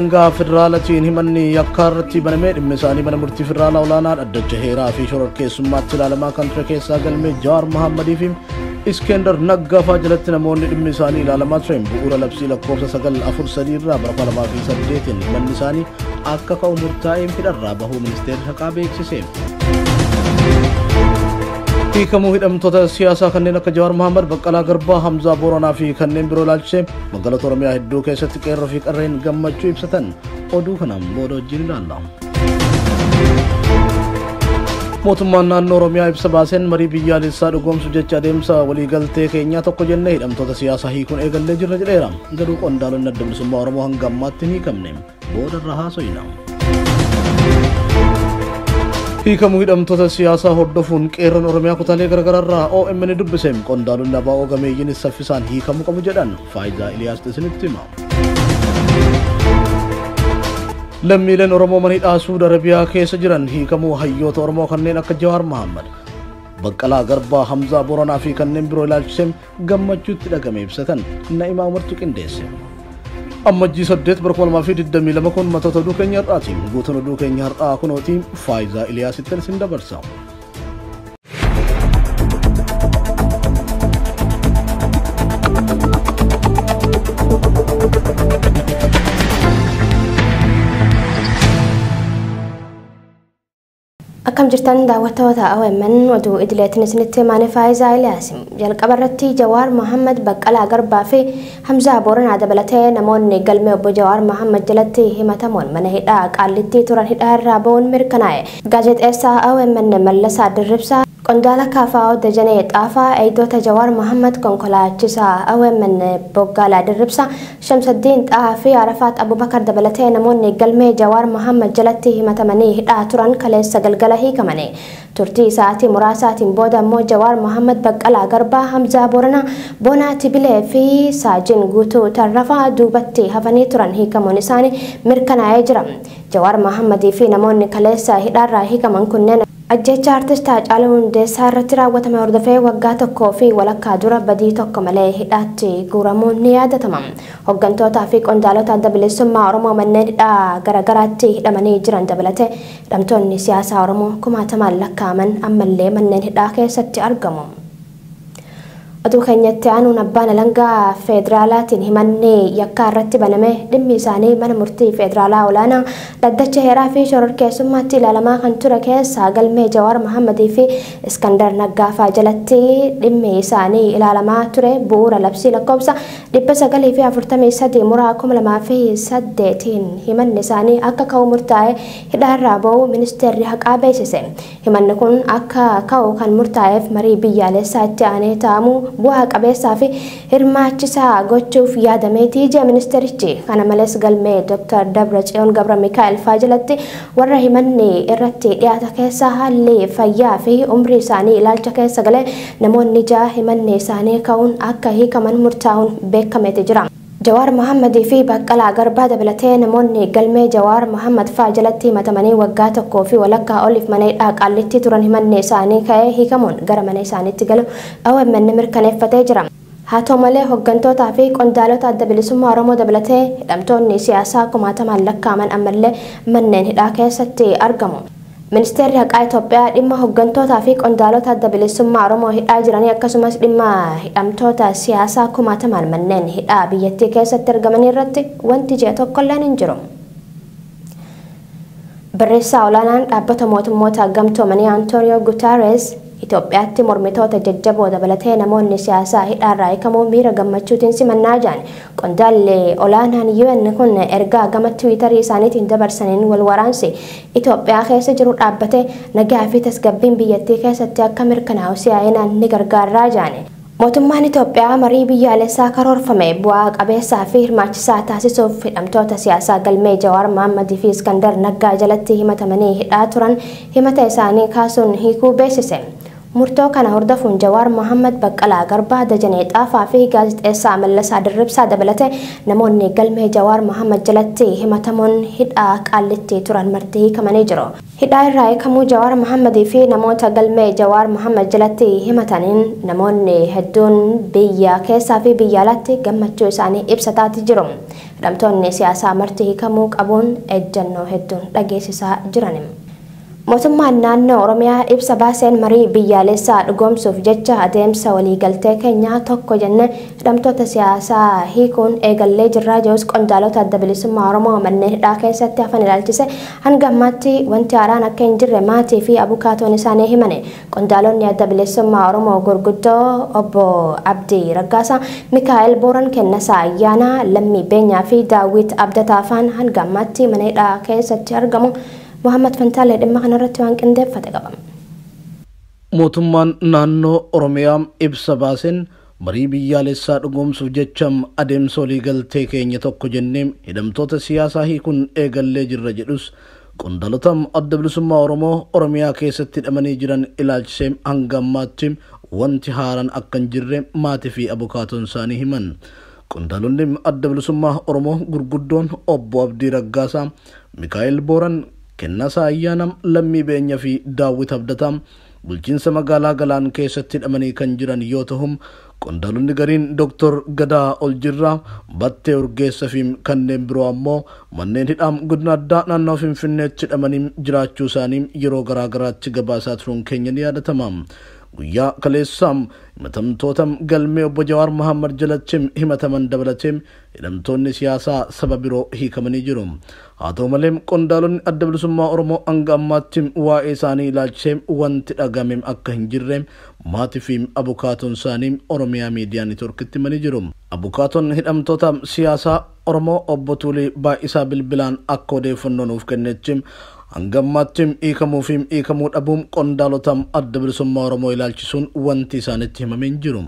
Nga federaalatiin himanni yakkaarratti banamee dhimma isaanii mana murtii federaalaa olaanaa dhaddacha heeraa fi shororkeessummaatti ilaalamaa kan ture keessaa galmee Jawaar Mohammadii fi Iskender Naggaafaa jalatti namoonni dhimmi isaanii ilaalamaa ture bu'uura labsii lakkoofsa 943 irraa bara 2008 himanni isaanii akka ka'u murtaa'een hidharraa bahuu ministeerri haqaa beeksise. Hiikamuu hidhamtoota siyaasaa kanneen akka Jawaar Mohammad, Baqqalaa Garbaa, Hamzaa Booranaa fi kanneen biroo ilaalchisee magaalota Oromiyaa hedduu keessatti qeerroo fi qarreen gammachuu ibsatan oduu kanaan booda wajjin ilaalla. Mootummaan naannoo Oromiyaa ibsa baaseen marii biyyaalessaa dhugoomsu jecha adeemsa waliigaltee keenyaa tokko jennee hidhamtoota siyaasaa hiikuun eegallee jirra jedheera. Garuu qondaalonni adda bilisummaa Oromoo hanga ammaatti hin hiikamne. Booda irraa haasofna. Hiikamuu hidhamtoota siyaasaa hordofuun qeerroon Oromiyaa kutaalee garaagararraa OMN dubbise qondaalonni ABO gameeyyiin saffisaan hiikamuu qabu jedhan Faayidaa Iliyaas isinitti hima. Lammiileen Oromoo mana hidhaa Saudi Arabiyaa keessa jiran hiikamuu hayyoota Oromoo kanneen akka Jawaar Mohammad, Baqqalaa Garbaa, Hamzaa Booranaa fi kanneen biroo ilaalchisee gammachuutti dhagame ibsatan Na'imaa Umartu qindeesse. Ammajjii 8 bara 2022 kun matoota oduu keenya har'aatiin guutuun oduu keenya har'aa kunootiin Faayidaa Iliyaasitti isin dabarsa. Akkam jirtan daawwattoota OMN oduu idileetiin isinitti himaane Faayidaa Iliyaas jalqabarratti Jawaar Mohammad, Baqqalaa Garbaa fi Hamzaa Booranaa dabalatee namoonni galmee obbo Jawaar Mohammad jalatti himatamuun mana hidhaa Qaallitti turan hidhaa irraa ba'uun mirkanaa'e. Gaazexeessaa OMN Mallasaa Dirribsaa, qondaala KFO Dajanee Xaafaa, eegdota Jawaar Mohammad, konkolaachisaa OMN Boggaalaa Dirribsaa, Shamsaddiin Xahaa fi Arafaat Abubakar dabalatee namoonni galmee Jawaar Mohammad jalatti himatamanii hidhaa turan kaleessa galgala hiikamanii. Turtii sa'aatii muraasaatiin booda immoo Jawaar Mohammad, Baqqalaa Garbaa, Hamzaa Booranaa, Boonaa Tibilee fi Saajin Guutuu Tarrafaa duubatti hafanii turan hiikamuun isaanii mirkanaa'ee jira. Jawaar Mohammadii fi namoonni kaleessa hidhaarraa hiikaman kunneen ajjecha artistaa Haacaaluu Hundeessaa irratti raawwatame hordofee waggaa tokkoo fi walakkaa dura badii tokko malee hidhaatti guuramuun ni yaadatama. Hooggantoota fi qondaalota adda bilisummaa Oromoo manneen hidhaa garaagaraatti hidhamanii jiran dabalatee hidhamtoonni siyaasaa Oromoo kumaatamaan lakkaa'aman ammallee manneen hidhaa keessatti argamu. Oduu keenyatti aanuun abbaan alangaa federaalaatiin himanni yakkaa irratti baname dhimmi isaanii mana murtii federaalaa olaanaa dhaddacha heeraa fi shororkeessummaatti ilaalamaa kan ture keessaa galmee Jawaar Mohammadii fi Iskender Naggaafaa jalatti dhimmi isaanii ilaalamaa ture bu'uura labsii lakkoofsa 943 muraa 2008 himanni isaanii akka ka'u murtaa'e hidhaarraa ba'uu ministeerri haqaa beeksise. Himanni kun akka ka'u kan murtaa'eef marii biyyaalessaa itti aanee taa'amu bu'aa qabeessaa fi hirmaachisaa gochuuf yaadameetii jee ministerichi. Kana malees galmee Dr. Dabratsiyoon Gabra Mikaa'el faa jalatti warra himanni irratti dhiyaata keessa haalli fayyaa fi umrii isaanii ilaalcha keessa galee namoonni 6 himanni isaanii ka'uun akka hiikaman murtaa'uun beekameeti jira. Jawaar Mohammadii fi Baqqalaa Garbaa dabalatee namoonni galmee Jawaar Mohammad faa jalatti himatamanii waggaa tokkoo fi walakkaa oliif mana hidhaa Qaallitti turan himanni isaanii ka'ee hiikamuun gara mana isaaniitti galu OMN mirkaneeffatee jira. Haa ta'u malee hooggantoota fi qondaalota adda bilisummaa Oromoo dabalatee hidhamtoonni siyaasaa kumaatamaan lakkaa'aman ammallee manneen hidhaa keessatti argamu. Ministeerri haqaa Itoophiyaa dhimma hooggantoota fi qondaalota adda bilisummaa Oromoo hidhaa jiranii akkasumas dhimma hidhamtoota siyaasaa kumaatamaan manneen hidhaa biyyattii keessatti argamanii irratti wanti jee tokkolleen hin jiru. Barreessaa olaanaan dhaabbata mootummoota gamtoomanii Antooniyoo Guterres Itoophiyaatti mormitoota jajjaboo dabalatee namoonni siyaasaa hidhaarraa hiikamuu miira gammachuutiin simannaa jiran. Qondaalli olaanaan UN kun ergaa gama Tiwiitarii isaaniitiin dabarsaniin wal waraansi Itoophiyaa keessa jiru dhaabbatee nagaa fi tasgabbiin biyyattii keessatti akka mirkanaa'u si'aayinaan ni gargaaraa jiran. Mootummaan Itoophiyaa marii biyyaalessaa karoorfame bu'aa qabeessaa fi hirmaachisaa taasisuuf hidhamtoota siyaasaa galmee Jawaar Mohammadii fi Iskender Naggaa jalatti himatamanii hidhaa turan himata isaanii kaasuun hiikuu beeksise. Murtoo kana hordofuun Jawaar Mohammad, Baqqalaa Garbaa, Dajanee Xaafaa fi gaazexeessaa Mallasaa Dirribsaa dabalatee namoonni galmee Jawaar Mohammad jalatti himatamuun hidhaa Qaallitti turan marti hiikamanii jiru. Hidhaa irraa hiikamuu Jawaar Mohammadii fi namoota galmee Jawaar Mohammad jalatti himataniin namoonni hedduun biyya keessaa fi biyya alaatti gammachuu isaanii ibsataa jiru. hidhamtoonni siyaasaa marti hiikamuu qabuun ejjennoo hedduun dhageessisaa jiran. Mootummaan naannoo Oromiyaa ibsa baaseen marii biyyaalessaa dhugoomsuuf jecha adeemsa waliigaltee keenyaa tokko jennee hidhamtoota siyaasaa hiikuun eegallee jirraa jedhus qondaalota adda bilisummaa Oromoo manneen hidhaa keessatti hafan ilaalchise hanga ammaatti wanti haaraan akka hin jirre maatii fi abukaatoon isaanii himane. Qondaalonni adda bilisummaa Oromoo gurguddoo obbo Abdii Raggaasaa, Mikaa'el Booran Kennasaa Ayyaanaa, Lammii Beenyaa fi Daawit Abdataa faan hanga ammaatti mana hidhaa keessatti argamu. Muhammad Fantaalee dhimma kanarratti waan qindeeffate qaba. Mootummaan naannoo Oromiyaa ibsa baaseen marii biyyaalessaa dhugoomsuuf jecha adeemsa waliigaltee keenya tokko jennee hidhamtoota siyaasaa hiikuun eegallee jirra jedhus qondaalota adda bilisummaa Oromoo Oromiyaa keessatti hidhamanii jiran ilaalchisee hanga ammaatti wanti haaraan akka hin jirre maatii fi abukaatoon isaanii himan. Qondaalonni adda bilisummaa Oromoo gurguddoon obbo Abdii Raggaasaa, Mikaa'el Booran Kennasaa Ayyaanaa, Lammii Beenyaa fi Daawit Abdataa bulchiinsa magaalaa Galaan keessatti hidhamanii kan jiran yoo ta'u, qondaalonni gariin Dr. Gadaa Oljirraa, Battee Urgeessaa fi kanneen biroo ammoo manneen hidhaa godina addaa naannoo Finfinneetti hidhamanii jiraachuu isaanii yeroo garaagaraatti gabaasaa turuun keenya ni yaadatama. Guyyaa kaleessaa himatamtoota galmee obbo Jawaar Mohaammed jalatti himataman dabalatee hidhamtoonni siyaasaa saba biroo hiikamanii jiru. Haa ta'u malee qondaalonni adda bilisummaa Oromoo hanga ammaatti waa'ee isaanii ilaalchisee wanti dhagame akka hin jirre maatii fi abukaatoon isaanii Oromiyaa Miidiyaa Neetwoorkitti himanii jiru. Abukaatoon hidhamtoota siyaasaa Oromoo obbo Tuulii Baay'isaa bilbilaan akka odeeffannoo nuuf kennetti hanga ammaatti hiikamuu fi hiikamuu dhabuun qondaalota adda bilisummaa Oromoo ilaalchisuun wanti isaanitti himamee hin jiru.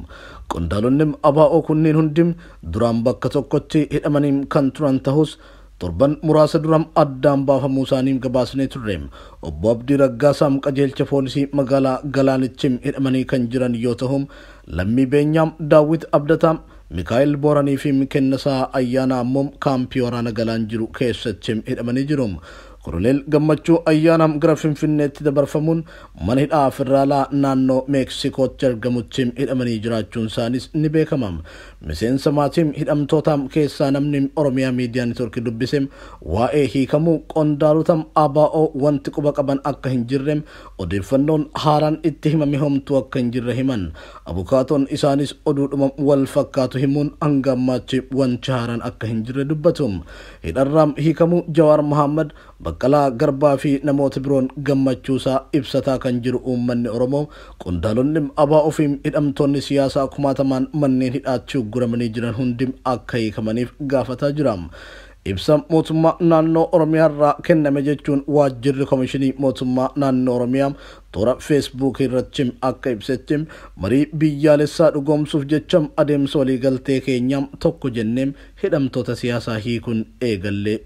Qondaalonni ABO kunneen hundi duraan bakka tokkotti hidhamanii kan turan ta'us torban muraasa dura addaan baafamuu isaanii gabaasnee turre. Obbo Abdii Raggaasaa qajeelcha poolisii magaalaa Galaanitti hidhamanii kan jiran yoo ta'u, Lammii Beenyaa, Daawit Abdataa, Mikaa'el Booranii fi Kennasaa Ayyaanaa ammoo kaampii waraana Galaan jiru keessatti hidhamanii jiru. Koloneel Gammachuu Ayyaanaa gara Finfinneetti dabarfamuun mana hidhaa federaalaa naannoo Meeksikootti argamutti hidhamanii jiraachuun isaanis ni beekama. Miseensa maatii hidhamtoota keessaa namni Oromiyaa Miidiyaa Neetwoorkii dubbise waa'ee hiikamuu qondaalota ABO wanti quba qaban akka hin jirre odeeffannoon haaraan itti himame homtuu akka hin jirre himan. Abukaatoon isaanis oduudhuma wal fakkaatu himuun hanga ammaatti wanti haaraan akka hin jirre dubbatu. Hidharraa hiikamuu Jawaar Mohaammed, Baqqalaa Garbaa fi namoota biroon gammachuusaa ibsataa kan jiru uummanni Oromoo qondaalonni ABO fi hidhamtoonni siyaasaa kumaatamaan manneen hidhaatti guramanii jiran hundi akka hiikamaniif gaafataa jira. Ibsa mootummaa naannoo Oromiyaa irraa kenname jechuun waajjirri komishinii mootummaa naannoo Oromiyaa toora Facebook irratti akka ibsetti marii biyyaalessaa dhugoomsuuf jecha adeemsa waliigaltee keenyaa tokko jennee hidhamtoota siyaasaa hiikuun eegallee